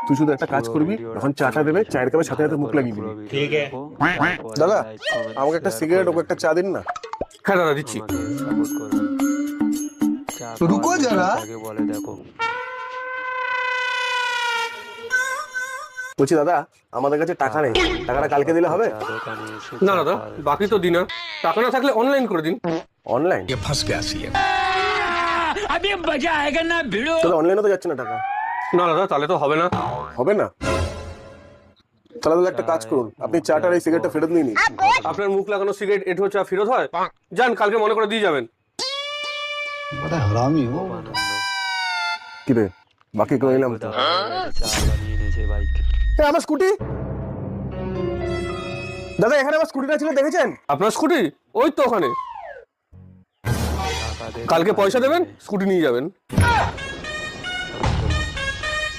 তুই শুধু একটা কাজ করবি, যখন চাটা দেবে চায়ের কাপে সাথে সাথে মুখ লাগিয়ে দিবি। ঠিক আছে দাদা, আমাকে একটা সিগারেট ওকে একটা চা দিন না। হ্যাঁ দাদা দিচ্ছি। রুকো যারা। বলে দেখো বলছি দাদা, আমাদের কাছে টাকা নেই, টাকাটা কালকে দিলে হবে? না দাদা, বাকি তো দিন, টাকা না থাকলে অনলাইন করে দিন। অনলাইন? তাহলে অনলাইনে তো যাচ্ছে না টাকা। না দাদা, তাহলে তো হবে না। হবে না? তাহলে দাদা একটা কাজ করুন, আপনি চাটার এই সিগারেটটা ফেরত নিয়ে নিন। আপনার মুখ লাগানো সিগারেট এঁঠো চা ফেরত হয়? যান, কালকে মনে করে দিয়ে যাবেন। কি রে, বাকি করে নিলাম তো। আমার স্কুটি দাদা, এখানে আমার স্কুটিটা ছিল, দেখেছেন? আপনার স্কুটি ওই তো ওখানে। কালকে পয়সা দেবেন, স্কুটি নিয়ে যাবেন।